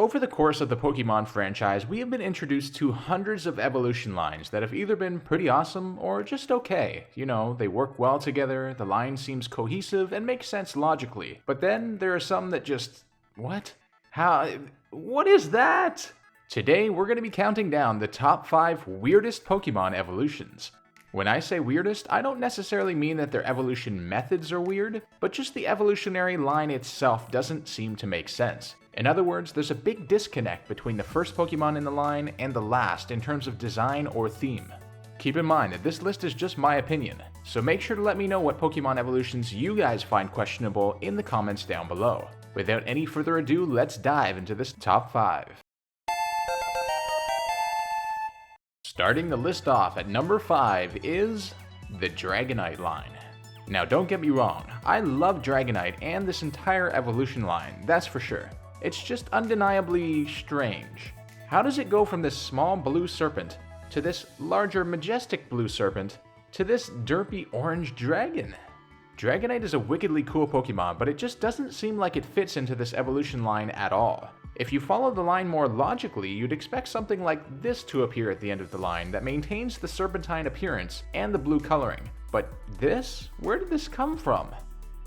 Over the course of the Pokemon franchise, we have been introduced to hundreds of evolution lines that have either been pretty awesome or just okay. You know, they work well together, the line seems cohesive and makes sense logically. But then there are some that just... what? How? What is that? Today we're going to be counting down the top 5 weirdest Pokemon evolutions. When I say weirdest, I don't necessarily mean that their evolution methods are weird, but just the evolutionary line itself doesn't seem to make sense. In other words, there's a big disconnect between the first Pokemon in the line and the last in terms of design or theme. Keep in mind that this list is just my opinion, so make sure to let me know what Pokemon evolutions you guys find questionable in the comments down below. Without any further ado, let's dive into this top 5. Starting the list off at number 5 is the Dragonite line. Now don't get me wrong, I love Dragonite and this entire evolution line, that's for sure. It's just undeniably strange. How does it go from this small blue serpent, to this larger majestic blue serpent, to this derpy orange dragon? Dragonite is a wickedly cool Pokemon, but it just doesn't seem like it fits into this evolution line at all. If you follow the line more logically, you'd expect something like this to appear at the end of the line that maintains the serpentine appearance and the blue coloring. But this? Where did this come from?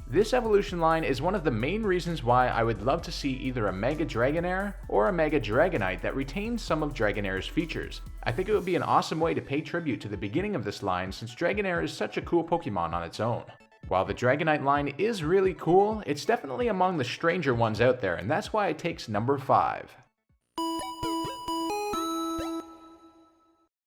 This evolution line is one of the main reasons why I would love to see either a Mega Dragonair or a Mega Dragonite that retains some of Dragonair's features. I think it would be an awesome way to pay tribute to the beginning of this line since Dragonair is such a cool Pokemon on its own. While the Dragonite line is really cool, it's definitely among the stranger ones out there, and that's why it takes number 5.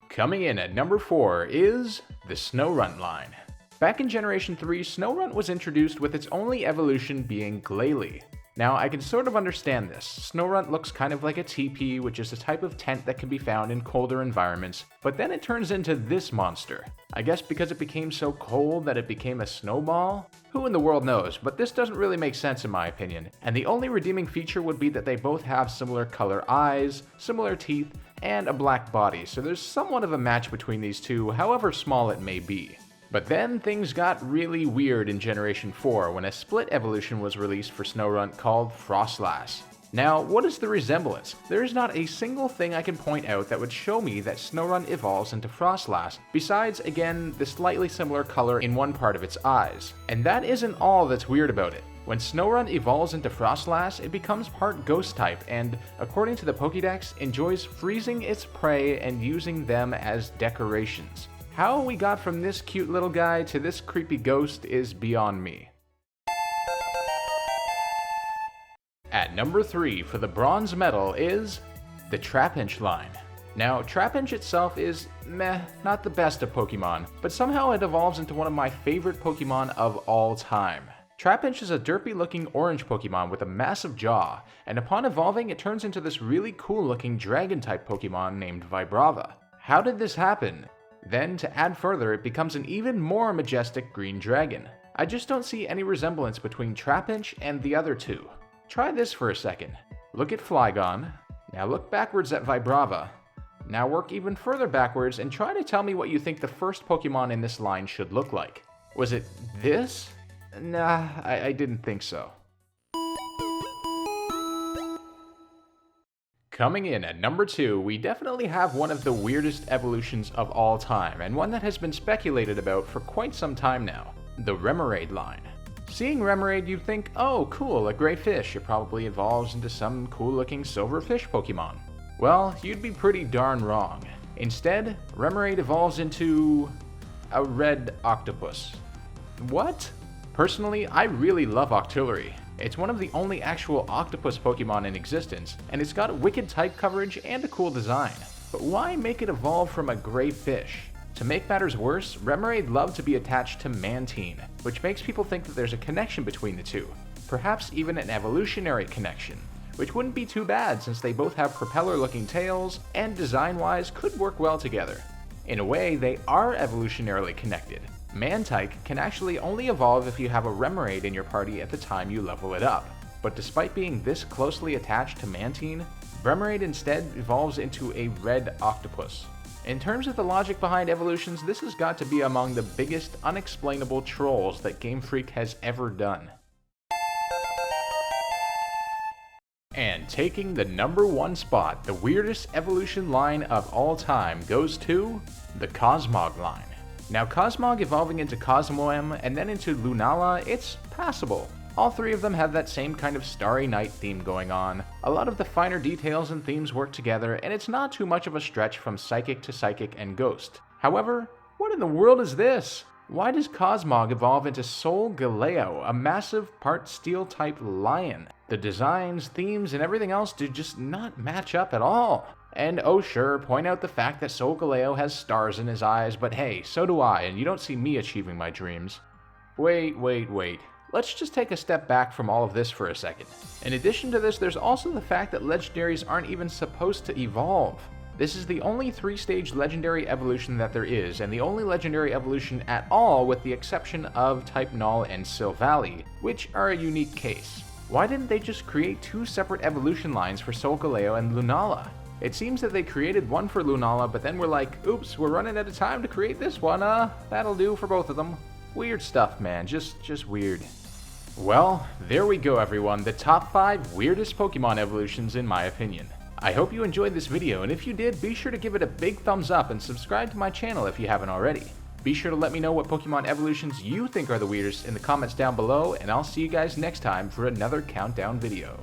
Coming in at number 4 is the Snowrun line. Back in Generation 3, Snowrun was introduced with its only evolution being Glalie. Now, I can sort of understand this. Snowrun looks kind of like a teepee, which is a type of tent that can be found in colder environments, but then it turns into this monster. I guess because it became so cold that it became a snowball? Who in the world knows, but this doesn't really make sense in my opinion, and the only redeeming feature would be that they both have similar color eyes, similar teeth, and a black body, so there's somewhat of a match between these two, however small it may be. But then things got really weird in Generation 4 when a split evolution was released for Snowrun called Frostlass. Now, what is the resemblance? There is not a single thing I can point out that would show me that Snowrun evolves into Frostlass, besides, again, the slightly similar color in one part of its eyes. And that isn't all that's weird about it. When Snowrun evolves into Frostlass, it becomes part ghost type and, according to the Pokédex, enjoys freezing its prey and using them as decorations. How we got from this cute little guy to this creepy ghost is beyond me. At number 3 for the bronze medal is the Trapinch line. Now, Trapinch itself is meh, not the best of Pokemon, but somehow it evolves into one of my favorite Pokemon of all time. Trapinch is a derpy looking orange Pokemon with a massive jaw, and upon evolving it turns into this really cool looking dragon type Pokemon named Vibrava. How did this happen? Then, to add further, it becomes an even more majestic green dragon. I just don't see any resemblance between Trapinch and the other two. Try this for a second. Look at Flygon. Now look backwards at Vibrava. Now work even further backwards and try to tell me what you think the first Pokemon in this line should look like. Was it this? Nah, I didn't think so. Coming in at number 2, we definitely have one of the weirdest evolutions of all time, and one that has been speculated about for quite some time now, the Remoraid line. Seeing Remoraid, you'd think, oh cool, a gray fish, it probably evolves into some cool looking silver fish Pokemon. Well, you'd be pretty darn wrong. Instead, Remoraid evolves into a red octopus. What? Personally, I really love Octillery. It's one of the only actual octopus Pokemon in existence, and it's got wicked type coverage and a cool design. But why make it evolve from a gray fish? To make matters worse, Remoraid love to be attached to Mantine, which makes people think that there's a connection between the two. Perhaps even an evolutionary connection, which wouldn't be too bad since they both have propeller-looking tails and design-wise could work well together. In a way, they are evolutionarily connected. Mantike can actually only evolve if you have a Remoraid in your party at the time you level it up. But despite being this closely attached to Mantine, Remoraid instead evolves into a red octopus. In terms of the logic behind evolutions, this has got to be among the biggest unexplainable trolls that Game Freak has ever done. And And taking the #1 spot, the weirdest evolution line of all time goes to the Cosmog line. Now Cosmog evolving into Cosmom and then into Lunala, it's passable. All three of them have that same kind of Starry Night theme going on. A lot of the finer details and themes work together, and it's not too much of a stretch from Psychic to Psychic and Ghost. However, what in the world is this? Why does Cosmog evolve into Solgaleo, a massive part steel type lion? The designs, themes, and everything else do just not match up at all. And oh sure, point out the fact that Solgaleo has stars in his eyes, but hey, so do I, and you don't see me achieving my dreams. Wait. Let's just take a step back from all of this for a second. In addition to this, there's also the fact that legendaries aren't even supposed to evolve. This is the only 3-stage legendary evolution that there is, and the only legendary evolution at all with the exception of Type Null and Silvally, which are a unique case. Why didn't they just create 2 separate evolution lines for Solgaleo and Lunala? It seems that they created one for Lunala, but then were like, oops, we're running out of time to create this one, that'll do for both of them. Weird stuff, man, just weird. Well, there we go everyone, the top 5 weirdest Pokemon evolutions in my opinion. I hope you enjoyed this video, and if you did, be sure to give it a big thumbs up and subscribe to my channel if you haven't already. Be sure to let me know what Pokemon evolutions you think are the weirdest in the comments down below, and I'll see you guys next time for another countdown video.